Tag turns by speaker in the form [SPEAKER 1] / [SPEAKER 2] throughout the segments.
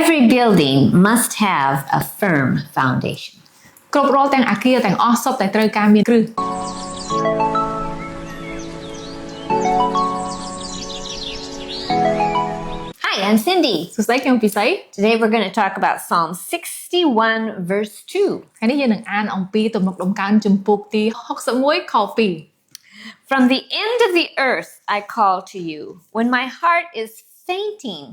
[SPEAKER 1] Every building must have a firm foundation.
[SPEAKER 2] គ្រប់រាល់ទាំងអគារទាំងអស់សុទ្ធតែត្រូវការមានគ្រឹះ
[SPEAKER 1] Hi, I'm Cindy.
[SPEAKER 2] សួស្តីខ្ញុំពិសី
[SPEAKER 1] Today we're going to talk about Psalm 61 verse 2.
[SPEAKER 2] ថ្ងៃនេះយើងនឹងអានអំពីទំនុកដំកើងជំពូកទី61ខ2
[SPEAKER 1] From the end of the earth I call to you. When my heart is fainting,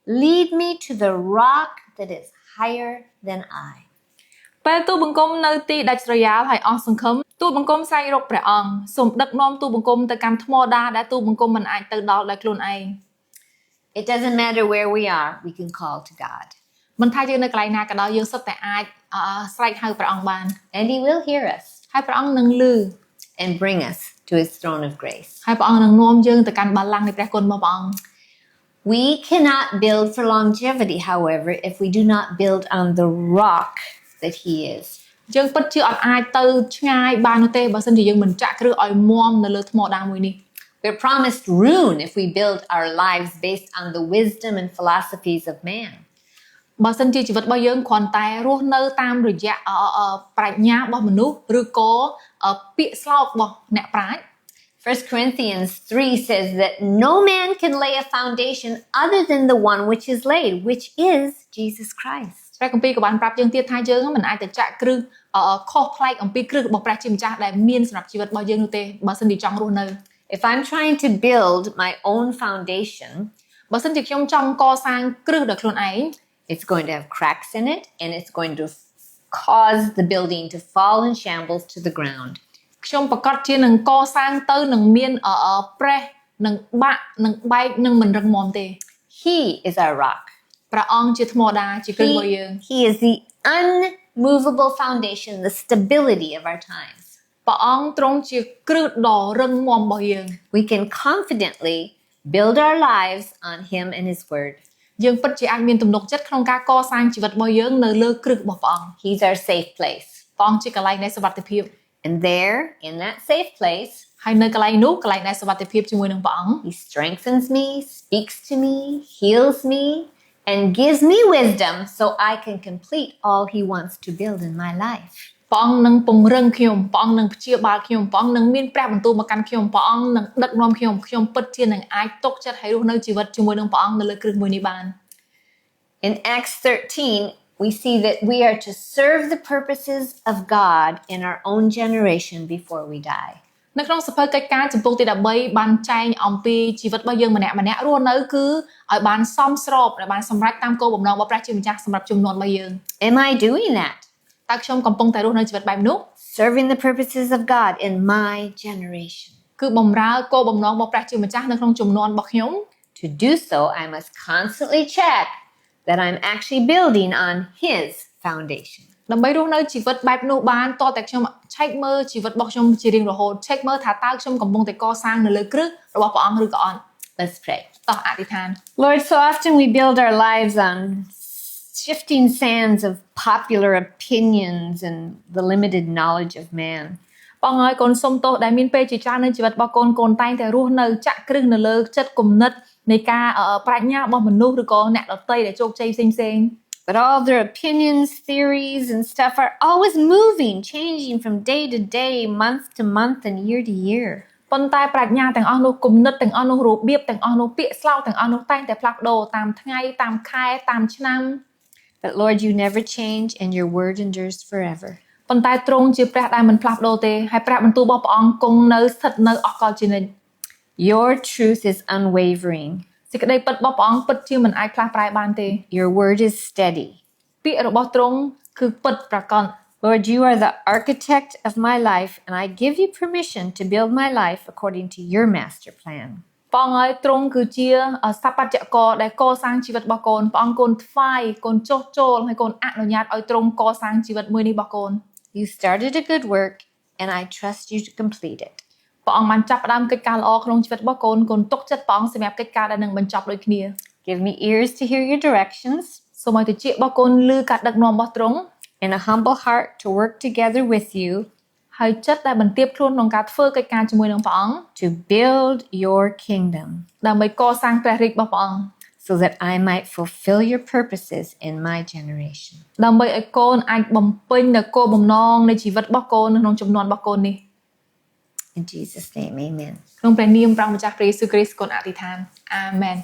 [SPEAKER 1] lead me to the rock that is higher than I.
[SPEAKER 2] ពេលទូបង្គំនៅទីដាច់ស្រយាលហើយអស់សង្ឃឹមទូបង្គំស្វែងរកព្រះអង្គសូមដឹកនាំទូបង្គំទៅកាន់ថ្មដាដែលទូបង្គំមិនអាចទៅដល់ដោយខ្លួនឯង
[SPEAKER 1] It doesn't matter where we are, we can call to God.
[SPEAKER 2] មិនថាយើងនៅកន្លែងណាក៏ដោយយើងសុទ្ធតែអាចស្រែកហៅព្រះអង្គបាន
[SPEAKER 1] And He will hear us
[SPEAKER 2] ហើយព្រះអង្គនឹងឮ
[SPEAKER 1] and bring us to His throne of grace.
[SPEAKER 2] ហើយព្រះអង្គនឹងនាំយើងទៅកាន់បល្ល័ង្កនៃព្រះគុណរបស់ព្រះអង្គ
[SPEAKER 1] We cannot build for longevity, however, if we do not build on the rock that He is.
[SPEAKER 2] យើងពិតជាអត់អាចទៅឆ្ងាយបាននោះទេបើមិនជាយើងមិនចាក់គ្រឹះឲ្យមាំនៅលើថ្មដាមួយនេះ
[SPEAKER 1] We're promised ruin if we build our lives based on the wisdom and philosophies of man.
[SPEAKER 2] បើមិនជាជីវិតរបស់យើងគ្រាន់តែរស់នៅតាមរយៈប្រាជ្ញារបស់មនុស្សឬក៏ពាក្យស្លោករបស់អ្នកប្រាជ្ញ
[SPEAKER 1] 1 Corinthians 3 says that no man can lay a foundation other than the one which is laid, which is Jesus Christ.
[SPEAKER 2] ព្រះគម្ពីរក៏បានប្រាប់យើងទៀតថាយើងមិនអាចទៅចាក់គ្រឹះខុសប្លែកអំពីគ្រឹះរបស់ព្រះជាម្ចាស់ដែលមានសម្រាប់ជីវិតរបស់យើងនោះទេបើមិនជាចង់រស់នៅ
[SPEAKER 1] If I'm trying to build my own foundation,
[SPEAKER 2] បើមិនជាខ្ញុំចង់កសាងគ្រឹះដោយខ្លួនឯង
[SPEAKER 1] it's going to have cracks in it and it's going to cause the building to fall in shambles to the ground.
[SPEAKER 2] ខ្ញុំប្រកាសជានឹងកសាងទៅនឹងមានប្រេះនឹងបាក់នឹងបែកនឹងមិនរឹងមាំទេ
[SPEAKER 1] He is our rock.
[SPEAKER 2] ព្រះអង្គជាថ្មដាជាគ្រឹះរបស់យើង
[SPEAKER 1] He is the unmovable foundation, the stability of our times.
[SPEAKER 2] ព្រះអង្គទ្រង់ជាគ្រឹះដ៏រឹងមាំរបស់យើង
[SPEAKER 1] We can confidently build our lives on Him and His Word.
[SPEAKER 2] យើងពិតជាអាចមានទំនុកចិត្តក្នុងការកសាងជីវិតរបស់យើងនៅលើគ្រឹះរបស់ព្រះអង្គ
[SPEAKER 1] He's our safe place.
[SPEAKER 2] ព្រះអង្គជាកន្លែងនៃសុវត្ថិភាព
[SPEAKER 1] And there, in that safe place,
[SPEAKER 2] ហើយនៅកន្លែងនោះកន្លែងនៃសុវត្ថិភាពជាមួយនឹងព្រះអង្គ
[SPEAKER 1] He strengthens me, speaks to me, heals me, and gives me wisdom so I can complete all He wants to build in my life.
[SPEAKER 2] ព្រះអង្គនឹងពង្រឹងខ្ញុំព្រះអង្គនឹងព្យាបាលខ្ញុំព្រះអង្គនឹងមានព្រះបន្ទូលមកកាន់ខ្ញុំព្រះអង្គនឹងដឹកនាំខ្ញុំពិតជានឹងអាចទុកចិត្តឲ្យរស់នៅជីវិតជាមួយនឹងព្រះអង្គនៅលើគ្រឹះមួយនេះបាន
[SPEAKER 1] In Acts 13, we see that we are to serve the purposes of God in our own generation before we die.
[SPEAKER 2] នៅក្នុងសភៅកិច្ចការចំពុកទី13បានចែងអំពីជីវិតរបស់យើងម្នាក់រស់នៅគឺឲ្យបានសមស្របដែលបានសម្រេចតាមគោលបំណងរបស់ព្រះជាម្ចាស់សម្រាប់ជំនាន់របស់យើង
[SPEAKER 1] Am I doing that?
[SPEAKER 2] តើខ្ញុំកំពុងតែរស់នៅជីវិតបែបនោះ
[SPEAKER 1] Serving the purposes of God in my generation.
[SPEAKER 2] គឺបម្រើគោលបំណងរបស់ព្រះជាម្ចាស់នៅក្នុងជំនាន់របស់ខ្ញុំ
[SPEAKER 1] To do so, I must constantly check that I'm actually building on His foundation.
[SPEAKER 2] ដើម្បីរស់នៅជីវិតបែបនោះបានតតែខ្ញុំឆែកមើលជីវិតរបស់ខ្ញុំជារៀងរហូតឆែកមើលថាតើខ្ញុំកំពុងតែកសាងនៅលើគ្រឹះរបស់ព្រះអង្គឬក៏អត់
[SPEAKER 1] Let's pray.
[SPEAKER 2] តោះអធិដ្ឋាន
[SPEAKER 1] Lord, so often we build our lives on shifting sands of popular opinions and the limited knowledge of man.
[SPEAKER 2] បងហើយកូនសុំទោសដែលមានពេលជាច្រើននៅជីវិតរបស់កូនតែងតែរស់នៅចាក់គ្រឹះនៅលើចិត្តគំនិតនៃការប្រាជ្ញារបស់មនុស្សឬក៏អ្នកដទៃដែលជោគជ័យផ្សេង
[SPEAKER 1] But all of their opinions, theories, and stuff are always moving, changing from day to day, month to month, and year to year.
[SPEAKER 2] ប៉ុន្តែប្រាជ្ញាទាំងអស់នោះគំនិតទាំងអស់នោះរបៀបទាំងអស់នោះពាក្យស្លោកទាំងអស់នោះតែងតែផ្លាស់ប្ដូរតាមថ្ងៃតាមខែតាមឆ្នាំ
[SPEAKER 1] But Lord, you never change, and your word endures forever.
[SPEAKER 2] ប៉ុន្តែទ្រង់ជាព្រះដែលមិនផ្លាស់ប្ដូរទេហើយព្រះបន្ទូលរបស់ព្រះអង្គគង់នៅស្ថិតនៅអស់កលជានិច្ច
[SPEAKER 1] Your truth is unwavering.
[SPEAKER 2] សេចក្តីពិតរបស់ព្រះអង្គពិតជាមិនអាចផ្លាស់ប្រែបានទេ
[SPEAKER 1] Your word is steady.
[SPEAKER 2] ពាក្យរបស់ទ្រង់គឺពិតប្រាកដ
[SPEAKER 1] Lord, you are the architect of my life, and I give you permission to build my life according to your master plan.
[SPEAKER 2] ព្រះអង្គហើយទ្រង់គឺជាស្ថាបត្យករដែលកសាងជីវិតរបស់កូនព្រះអង្គកូនថ្វាយកូនចុះចូលហើយកូនអនុញ្ញាតឲ្យទ្រង់កសាងជីវិតមួយនេះរបស់កូន
[SPEAKER 1] You started a good work, and I trust you to complete it.
[SPEAKER 2] ព្រះអង្គបានចាប់ផ្ដើមកិច្ចការល្អក្នុងជីវិតរបស់កូនកូនទុកចិត្តព្រះអង្គសម្រាប់កិច្ចការដែលនឹងបញ្ចប់ដូចគ្នា
[SPEAKER 1] Give me ears to hear your directions,
[SPEAKER 2] សូមឲ្យតិចរបស់កូនឮការដឹកនាំរបស់ទ្រង់
[SPEAKER 1] and a humble heart to work together with you
[SPEAKER 2] ហើយចិត្តដែលបន្ទាបខ្លួនក្នុងការធ្វើកិច្ចការជាមួយនឹងព្រះអង្គ
[SPEAKER 1] to build your kingdom.
[SPEAKER 2] ដើម្បីកសាងព្រះរាជរបស់ព្រះអង្គ
[SPEAKER 1] So so that I might fulfill your purposes in my generation.
[SPEAKER 2] ដើម្បីឲ្យកូនអាចបំពេញនូវគោលបំណងនៃជីវិតរបស់កូននៅក្នុងចំនួនរបស់កូននេះ
[SPEAKER 1] In Jesus' name, amen.
[SPEAKER 2] ក្នុងព្រះនាមព្រះម្ចាស់ព្រះយេស៊ូវគ្រីស្ទកូនអធិដ្ឋានអាមែន